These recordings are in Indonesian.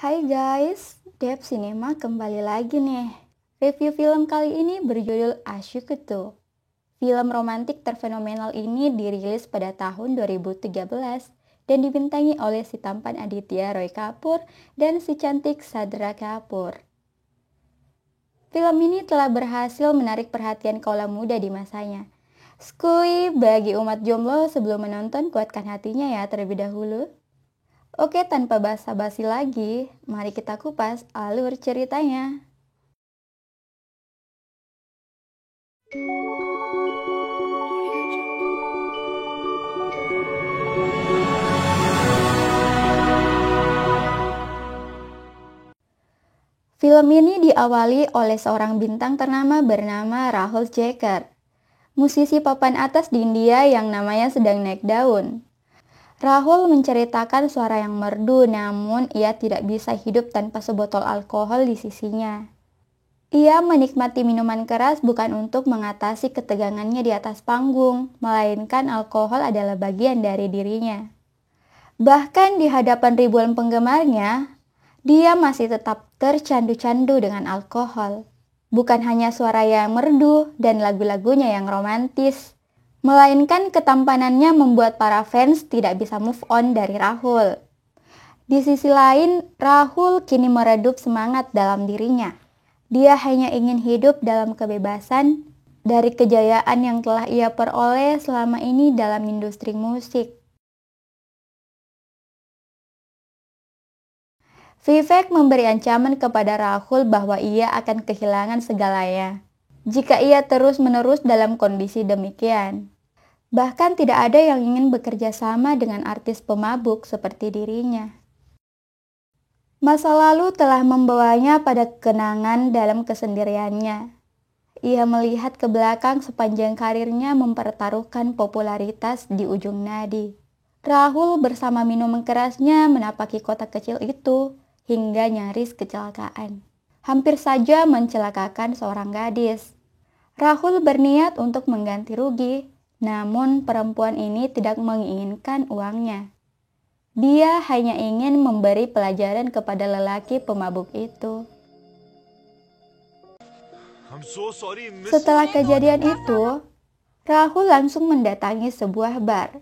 Hai guys, Dev Cinema kembali lagi nih. Review film kali ini berjudul Asyikutu. Film romantik terfenomenal ini dirilis pada tahun 2013 dan dibintangi oleh si tampan Aditya Roy Kapoor dan si cantik Sadhra Kapoor. Film ini telah berhasil menarik perhatian kaula muda di masanya. Skui bagi umat jomblo sebelum menonton kuatkan hatinya ya terlebih dahulu. Oke, tanpa basa-basi lagi, mari kita kupas alur ceritanya. Film ini diawali oleh seorang bintang ternama bernama Rahul Jacker, musisi papan atas di India yang namanya sedang naik daun. Rahul menceritakan suara yang merdu, namun ia tidak bisa hidup tanpa sebotol alkohol di sisinya. Ia menikmati minuman keras bukan untuk mengatasi ketegangannya di atas panggung, melainkan alkohol adalah bagian dari dirinya. Bahkan di hadapan ribuan penggemarnya, dia masih tetap tercandu-candu dengan alkohol. Bukan hanya suara yang merdu dan lagu-lagunya yang romantis, melainkan ketampanannya membuat para fans tidak bisa move on dari Rahul. Di sisi lain, Rahul kini meredup semangat dalam dirinya. Dia hanya ingin hidup dalam kebebasan dari kejayaan yang telah ia peroleh selama ini dalam industri musik. Vivek memberi ancaman kepada Rahul bahwa ia akan kehilangan segalanya jika ia terus-menerus dalam kondisi demikian. Bahkan tidak ada yang ingin bekerja sama dengan artis pemabuk seperti dirinya. Masa lalu telah membawanya pada kenangan dalam kesendiriannya. Ia melihat ke belakang sepanjang karirnya mempertaruhkan popularitas di ujung nadi. Rahul bersama minuman kerasnya menapaki kota kecil itu hingga nyaris kecelakaan. Hampir saja mencelakakan seorang gadis. Rahul berniat untuk mengganti rugi, namun perempuan ini tidak menginginkan uangnya. Dia hanya ingin memberi pelajaran kepada lelaki pemabuk itu. Setelah kejadian itu, Rahul langsung mendatangi sebuah bar.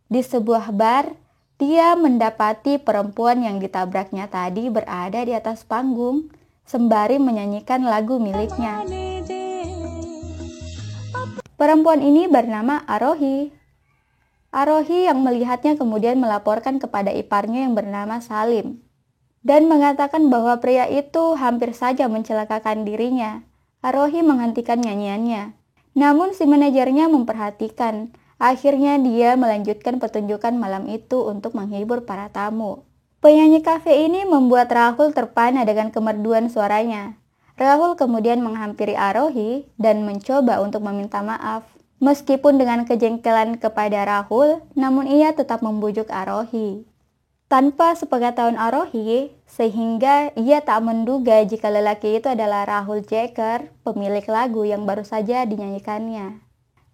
Di sebuah bar, dia mendapati perempuan yang ditabraknya tadi berada di atas panggung, sembari menyanyikan lagu miliknya. Perempuan ini bernama Arohi. Arohi yang melihatnya kemudian melaporkan kepada iparnya yang bernama Salim, dan mengatakan bahwa pria itu hampir saja mencelakakan dirinya. Arohi menghentikan nyanyiannya, namun si manajernya memperhatikan. Akhirnya dia melanjutkan pertunjukan malam itu untuk menghibur para tamu. Penyanyi kafe ini membuat Rahul terpana dengan kemerduan suaranya. Rahul kemudian menghampiri Arohi dan mencoba untuk meminta maaf. Meskipun dengan kejengkelan kepada Rahul, namun ia tetap membujuk Arohi. Tanpa sepengetahuan Arohi, sehingga ia tak menduga jika lelaki itu adalah Rahul Jacker, pemilik lagu yang baru saja dinyanyikannya.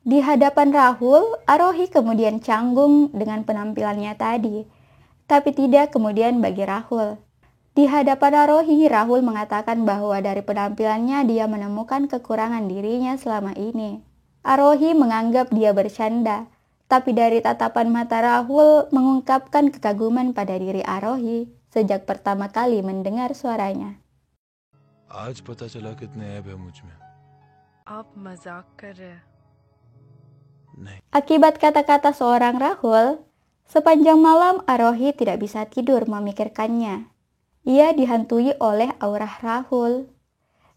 Di hadapan Rahul, Arohi kemudian canggung dengan penampilannya tadi, tapi tidak kemudian bagi Rahul. Di hadapan Arohi, Rahul mengatakan bahwa dari penampilannya dia menemukan kekurangan dirinya selama ini. Arohi menganggap dia bercanda, tapi dari tatapan mata Rahul mengungkapkan kekaguman pada diri Arohi sejak pertama kali mendengar suaranya. आज पता चला कितने ऐब है मुझ में. आप मजाक कर रहे हैं. Akibat kata-kata seorang Rahul, sepanjang malam Arohi tidak bisa tidur memikirkannya. Ia dihantui oleh aura Rahul.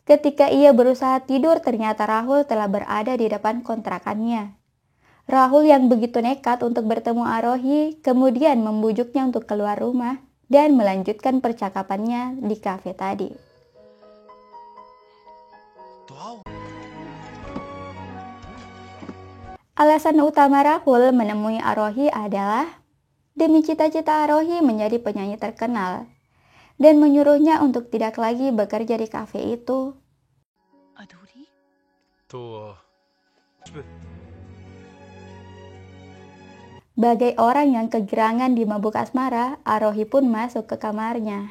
Ketika ia berusaha tidur, ternyata Rahul telah berada di depan kontrakannya. Rahul yang begitu nekat untuk bertemu Arohi, kemudian membujuknya untuk keluar rumah dan melanjutkan percakapannya di kafe tadi. Alasan utama Rahul menemui Arohi adalah demi cita-cita Arohi menjadi penyanyi terkenal dan menyuruhnya untuk tidak lagi bekerja di kafe itu. अधूरी? Bagai orang yang kegirangan di mabuk asmara, Arohi pun masuk ke kamarnya.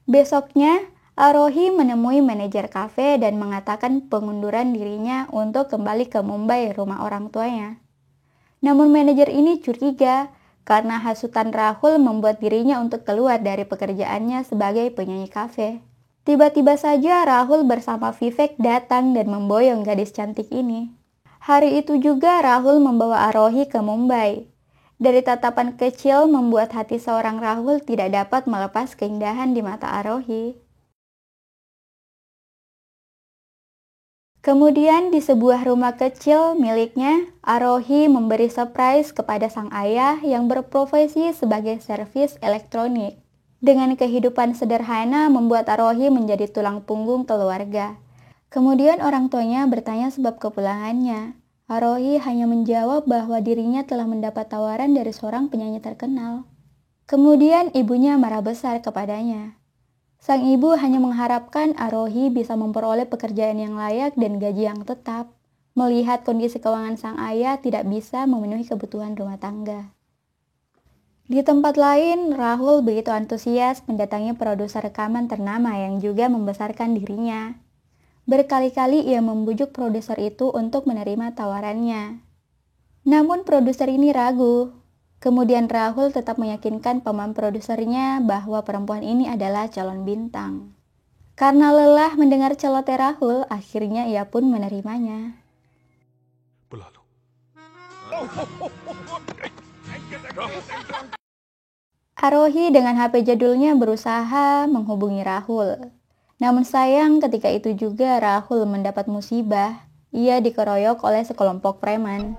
Besoknya, Arohi menemui manajer kafe dan mengatakan pengunduran dirinya untuk kembali ke Mumbai, rumah orang tuanya. Namun manajer ini curiga karena hasutan Rahul membuat dirinya untuk keluar dari pekerjaannya sebagai penyanyi kafe. Tiba-tiba saja Rahul bersama Vivek datang dan memboyong gadis cantik ini. Hari itu juga Rahul membawa Arohi ke Mumbai. Dari tatapan kecil membuat hati seorang Rahul tidak dapat melepas keindahan di mata Arohi. Kemudian di sebuah rumah kecil miliknya, Arohi memberi surprise kepada sang ayah yang berprofesi sebagai servis elektronik. Dengan kehidupan sederhana membuat Arohi menjadi tulang punggung keluarga. Kemudian orang tuanya bertanya sebab kepulangannya. Arohi hanya menjawab bahwa dirinya telah mendapat tawaran dari seorang penyanyi terkenal. Kemudian ibunya marah besar kepadanya. Sang ibu hanya mengharapkan Arohi bisa memperoleh pekerjaan yang layak dan gaji yang tetap. Melihat kondisi keuangan sang ayah tidak bisa memenuhi kebutuhan rumah tangga. Di tempat lain, Rahul begitu antusias mendatangi produser rekaman ternama yang juga membesarkan dirinya. Berkali-kali ia membujuk produser itu untuk menerima tawarannya. Namun produser ini ragu. Kemudian Rahul tetap meyakinkan paman produsernya bahwa perempuan ini adalah calon bintang. Karena lelah mendengar celoteh Rahul, akhirnya ia pun menerimanya. Arohi dengan HP jadulnya berusaha menghubungi Rahul. Namun sayang ketika itu juga Rahul mendapat musibah. Ia dikeroyok oleh sekelompok preman.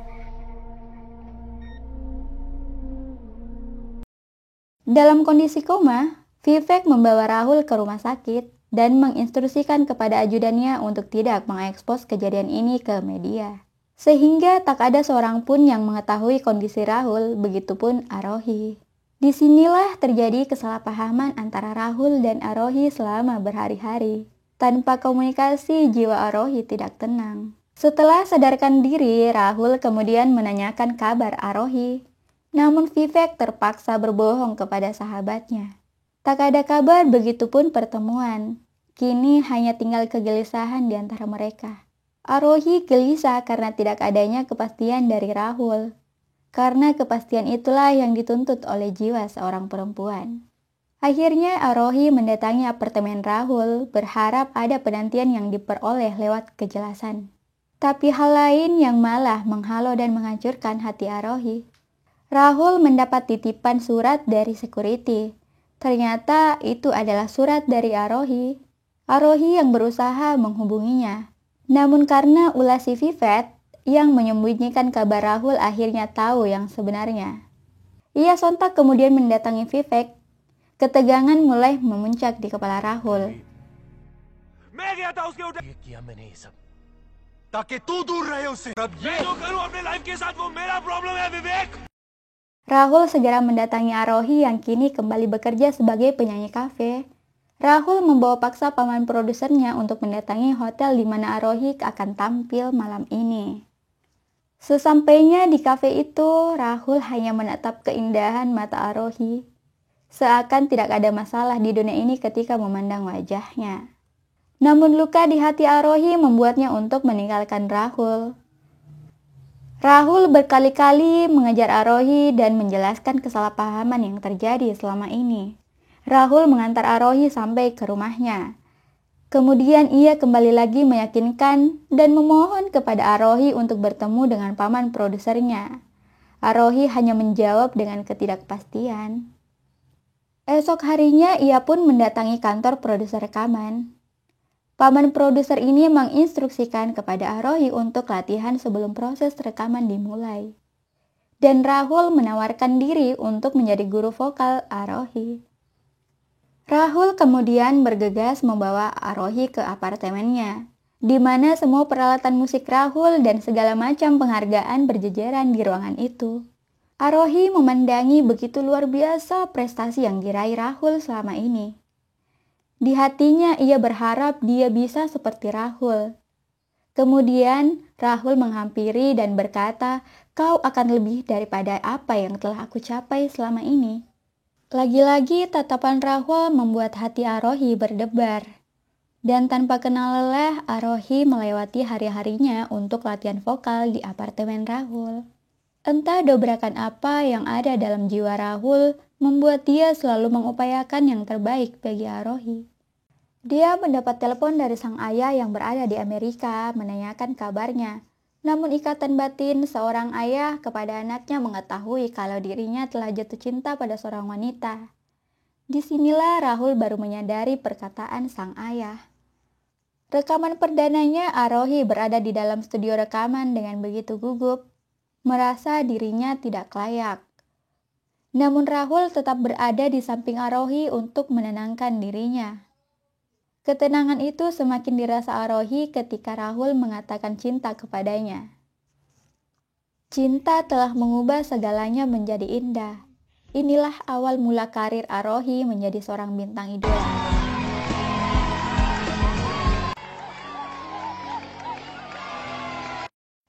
Dalam kondisi koma, Vivek membawa Rahul ke rumah sakit dan menginstruksikan kepada ajudannya untuk tidak mengekspos kejadian ini ke media. Sehingga tak ada seorang pun yang mengetahui kondisi Rahul, begitupun Arohi. Disinilah terjadi kesalahpahaman antara Rahul dan Arohi selama berhari-hari. Tanpa komunikasi, jiwa Arohi tidak tenang. Setelah sadarkan diri, Rahul kemudian menanyakan kabar Arohi. Namun Vivek terpaksa berbohong kepada sahabatnya. Tak ada kabar, begitupun pertemuan. Kini hanya tinggal kegelisahan di antara mereka. Arohi gelisah karena tidak adanya kepastian dari Rahul. Karena kepastian itulah yang dituntut oleh jiwa seorang perempuan. Akhirnya Arohi mendatangi apartemen Rahul, berharap ada penantian yang diperoleh lewat kejelasan. Tapi hal lain yang malah menghalau dan menghancurkan hati Arohi. Rahul mendapat titipan surat dari security. Ternyata itu adalah surat dari Arohi. Arohi yang berusaha menghubunginya. Namun karena ulah si Vivek yang menyembunyikan kabar Rahul akhirnya tahu yang sebenarnya. Ia sontak kemudian mendatangi Vivek. Ketegangan mulai memuncak di kepala Rahul. Rahul segera mendatangi Arohi yang kini kembali bekerja sebagai penyanyi kafe. Rahul membawa paksa paman produsernya untuk mendatangi hotel di mana Arohi akan tampil malam ini. Sesampainya di kafe itu, Rahul hanya menatap keindahan mata Arohi. Seakan tidak ada masalah di dunia ini ketika memandang wajahnya. Namun luka di hati Arohi membuatnya untuk meninggalkan Rahul. Rahul berkali-kali mengejar Arohi dan menjelaskan kesalahpahaman yang terjadi selama ini. Rahul mengantar Arohi sampai ke rumahnya. Kemudian ia kembali lagi meyakinkan dan memohon kepada Arohi untuk bertemu dengan paman produsernya. Arohi hanya menjawab dengan ketidakpastian. Esok harinya ia pun mendatangi kantor produser rekaman. Paman produser ini menginstruksikan kepada Arohi untuk latihan sebelum proses rekaman dimulai. Dan Rahul menawarkan diri untuk menjadi guru vokal Arohi. Rahul kemudian bergegas membawa Arohi ke apartemennya, di mana semua peralatan musik Rahul dan segala macam penghargaan berjejeran di ruangan itu. Arohi memandangi begitu luar biasa prestasi yang diraih Rahul selama ini. Di hatinya ia berharap dia bisa seperti Rahul. Kemudian Rahul menghampiri dan berkata, "Kau akan lebih daripada apa yang telah aku capai selama ini." Lagi-lagi tatapan Rahul membuat hati Arohi berdebar. Dan tanpa kenal lelah, Arohi melewati hari-harinya untuk latihan vokal di apartemen Rahul. Entah dobrakan apa yang ada dalam jiwa Rahul membuat dia selalu mengupayakan yang terbaik bagi Arohi. Dia mendapat telepon dari sang ayah yang berada di Amerika menanyakan kabarnya. Namun ikatan batin seorang ayah kepada anaknya mengetahui kalau dirinya telah jatuh cinta pada seorang wanita. Disinilah Rahul baru menyadari perkataan sang ayah. Rekaman perdananya, Arohi berada di dalam studio rekaman dengan begitu gugup, merasa dirinya tidak layak. Namun Rahul tetap berada di samping Arohi untuk menenangkan dirinya. Ketenangan itu semakin dirasa Arohi ketika Rahul mengatakan cinta kepadanya. Cinta telah mengubah segalanya menjadi indah. Inilah awal mula karir Arohi menjadi seorang bintang idola.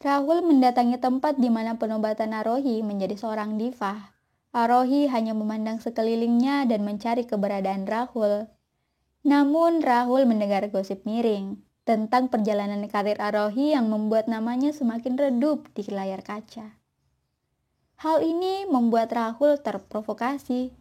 Rahul mendatangi tempat di mana penobatan Arohi menjadi seorang diva. Arohi hanya memandang sekelilingnya dan mencari keberadaan Rahul. Namun Rahul mendengar gosip miring tentang perjalanan karir Arohi yang membuat namanya semakin redup di layar kaca. Hal ini membuat Rahul terprovokasi.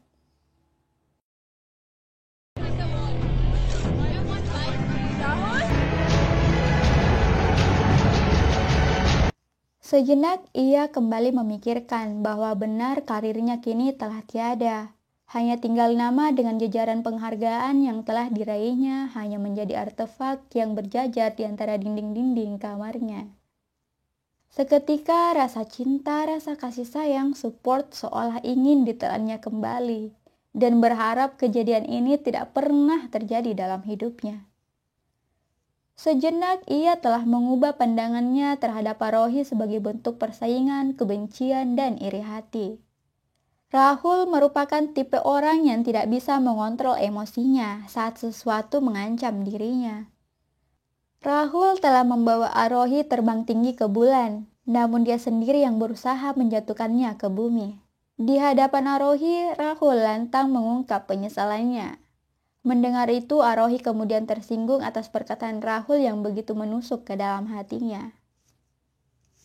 Sejenak ia kembali memikirkan bahwa benar karirnya kini telah tiada. Hanya tinggal nama dengan jejaran penghargaan yang telah diraihnya hanya menjadi artefak yang berjajar di antara dinding-dinding kamarnya. Seketika rasa cinta, rasa kasih sayang, support seolah ingin ditelannya kembali dan berharap kejadian ini tidak pernah terjadi dalam hidupnya. Sejenak ia telah mengubah pandangannya terhadap Arohi sebagai bentuk persaingan, kebencian, dan iri hati. Rahul merupakan tipe orang yang tidak bisa mengontrol emosinya saat sesuatu mengancam dirinya. Rahul telah membawa Arohi terbang tinggi ke bulan, namun dia sendiri yang berusaha menjatuhkannya ke bumi. Di hadapan Arohi, Rahul lantang mengungkap penyesalannya. Mendengar itu, Arohi kemudian tersinggung atas perkataan Rahul yang begitu menusuk ke dalam hatinya.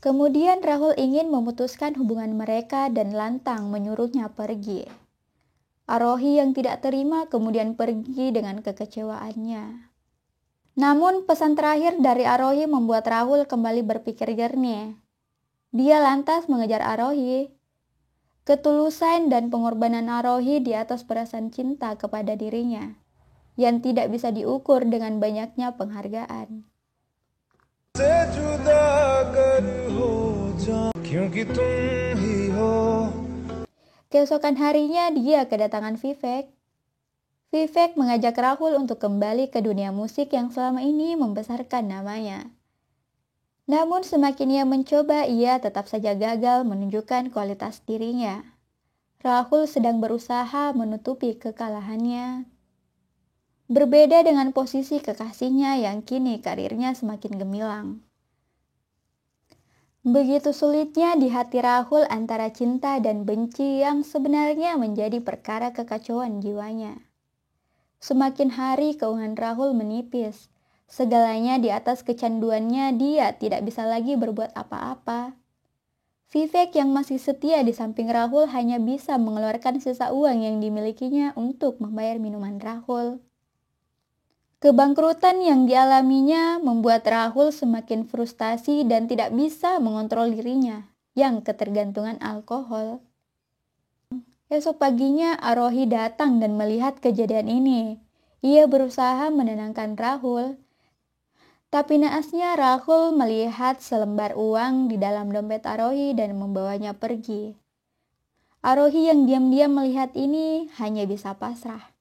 Kemudian Rahul ingin memutuskan hubungan mereka dan lantang menyuruhnya pergi. Arohi yang tidak terima kemudian pergi dengan kekecewaannya. Namun pesan terakhir dari Arohi membuat Rahul kembali berpikir jernih. Dia lantas mengejar Arohi. Ketulusan dan pengorbanan Arohi di atas perasaan cinta kepada dirinya yang tidak bisa diukur dengan banyaknya penghargaan. Keesokan harinya dia kedatangan Vivek. Vivek mengajak Rahul untuk kembali ke dunia musik yang selama ini membesarkan namanya. Namun semakin ia mencoba, ia tetap saja gagal menunjukkan kualitas dirinya. Rahul sedang berusaha menutupi kekalahannya. Berbeda dengan posisi kekasihnya yang kini karirnya semakin gemilang. Begitu sulitnya di hati Rahul antara cinta dan benci yang sebenarnya menjadi perkara kekacauan jiwanya. Semakin hari keuangan Rahul menipis. Segalanya di atas kecanduannya, dia tidak bisa lagi berbuat apa-apa. Vivek yang masih setia di samping Rahul hanya bisa mengeluarkan sisa uang yang dimilikinya untuk membayar minuman Rahul. Kebangkrutan yang dialaminya membuat Rahul semakin frustasi dan tidak bisa mengontrol dirinya yang ketergantungan alkohol. Esok paginya Arohi datang dan melihat kejadian ini. Ia berusaha menenangkan Rahul. Tapi naasnya Rahul melihat selembar uang di dalam dompet Arohi dan membawanya pergi. Arohi yang diam-diam melihat ini hanya bisa pasrah.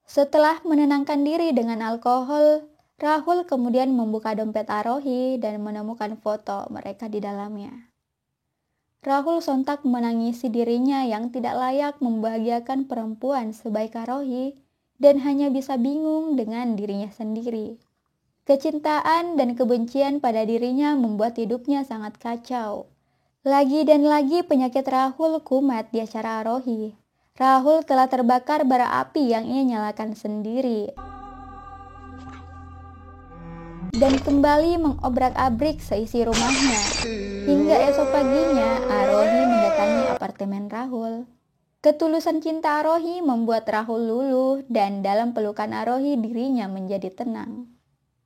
Setelah menenangkan diri dengan alkohol, Rahul kemudian membuka dompet Arohi dan menemukan foto mereka di dalamnya. Rahul sontak menangisi dirinya yang tidak layak membahagiakan perempuan sebaik Arohi dan hanya bisa bingung dengan dirinya sendiri. Kecintaan dan kebencian pada dirinya membuat hidupnya sangat kacau. Lagi dan lagi penyakit Rahul kumat di acara Arohi. Rahul telah terbakar bara api yang ia nyalakan sendiri dan kembali mengobrak-abrik seisi rumahnya. Hingga esok paginya, Arohi mendatangi apartemen Rahul. Ketulusan cinta Arohi membuat Rahul luluh dan dalam pelukan Arohi dirinya menjadi tenang.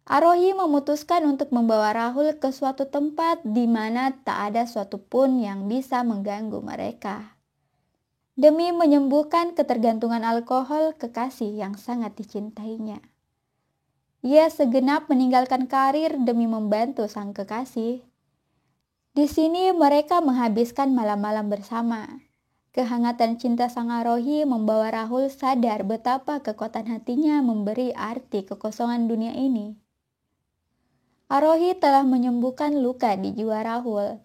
Arohi memutuskan untuk membawa Rahul ke suatu tempat di mana tak ada suatu pun yang bisa mengganggu mereka. Demi menyembuhkan ketergantungan alkohol kekasih yang sangat dicintainya. Ia segenap meninggalkan karir demi membantu sang kekasih. Di sini mereka menghabiskan malam-malam bersama. Kehangatan cinta sang Arohi membawa Rahul sadar betapa kekuatan hatinya memberi arti kekosongan dunia ini. Arohi telah menyembuhkan luka di jiwa Rahul.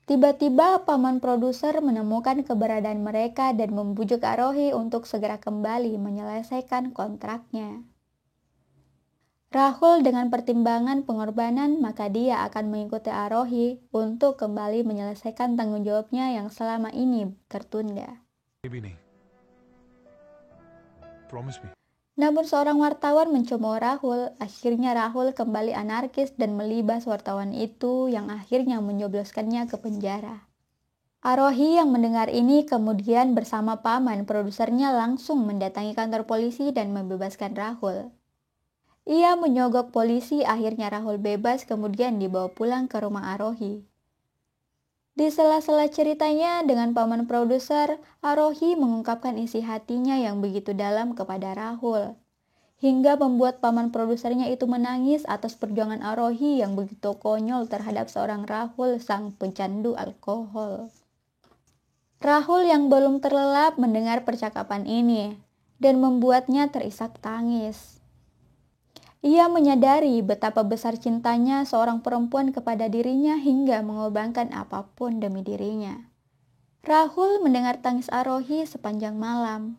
Tiba-tiba paman produser menemukan keberadaan mereka dan membujuk Arohi untuk segera kembali menyelesaikan kontraknya. Rahul dengan pertimbangan pengorbanan maka dia akan mengikuti Arohi untuk kembali menyelesaikan tanggung jawabnya yang selama ini tertunda. Maybe नहीं. Promise me. Namun seorang wartawan mencemooh Rahul. Akhirnya Rahul kembali anarkis dan melibas wartawan itu yang akhirnya menjebloskannya ke penjara. Arohi yang mendengar ini kemudian bersama paman produsernya langsung mendatangi kantor polisi dan membebaskan Rahul. Ia menyogok polisi, akhirnya Rahul bebas kemudian dibawa pulang ke rumah Arohi. Di sela-sela ceritanya dengan paman produser, Arohi mengungkapkan isi hatinya yang begitu dalam kepada Rahul. Hingga membuat paman produsernya itu menangis atas perjuangan Arohi yang begitu konyol terhadap seorang Rahul sang pecandu alkohol. Rahul yang belum terlelap mendengar percakapan ini dan membuatnya terisak tangis. Ia menyadari betapa besar cintanya seorang perempuan kepada dirinya hingga mengorbankan apapun demi dirinya. Rahul mendengar tangis Arohi sepanjang malam.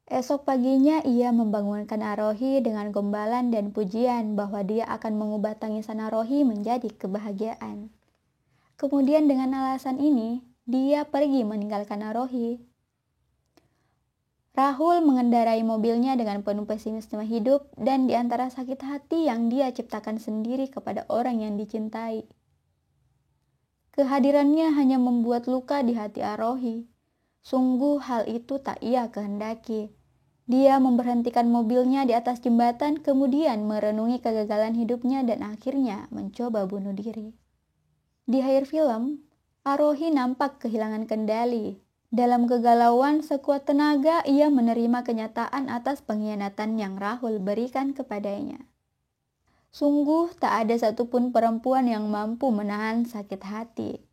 Esok paginya ia membangunkan Arohi dengan gombalan dan pujian bahwa dia akan mengubah tangisan Arohi menjadi kebahagiaan. Kemudian dengan alasan ini, dia pergi meninggalkan Arohi. Rahul mengendarai mobilnya dengan penuh pesimisme hidup dan di antara sakit hati yang dia ciptakan sendiri kepada orang yang dicintai. Kehadirannya hanya membuat luka di hati Arohi. Sungguh hal itu tak ia kehendaki. Dia memberhentikan mobilnya di atas jembatan kemudian merenungi kegagalan hidupnya dan akhirnya mencoba bunuh diri. Di akhir film, Arohi nampak kehilangan kendali. Dalam kegalauan sekuat tenaga, ia menerima kenyataan atas pengkhianatan yang Rahul berikan kepadanya. Sungguh tak ada satupun perempuan yang mampu menahan sakit hati.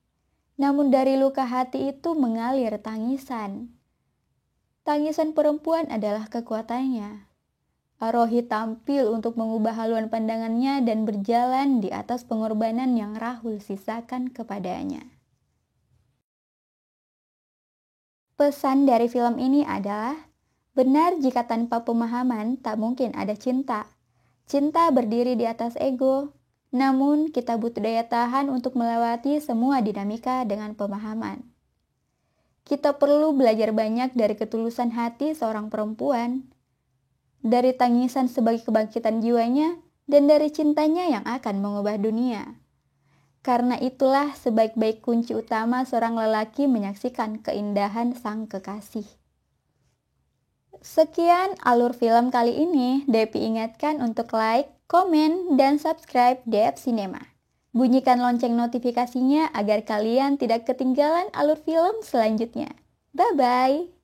Namun dari luka hati itu mengalir tangisan. Tangisan perempuan adalah kekuatannya. Arohi tampil untuk mengubah haluan pandangannya dan berjalan di atas pengorbanan yang Rahul sisakan kepadanya. Pesan dari film ini adalah, benar jika tanpa pemahaman tak mungkin ada cinta. Cinta berdiri di atas ego, namun kita butuh daya tahan untuk melewati semua dinamika dengan pemahaman. Kita perlu belajar banyak dari ketulusan hati seorang perempuan, dari tangisan sebagai kebangkitan jiwanya, dan dari cintanya yang akan mengubah dunia. Karena itulah sebaik-baik kunci utama seorang lelaki menyaksikan keindahan sang kekasih. Sekian alur film kali ini. Depi ingatkan untuk like, komen, dan subscribe Dep Cinema. Bunyikan lonceng notifikasinya agar kalian tidak ketinggalan alur film selanjutnya. Bye-bye!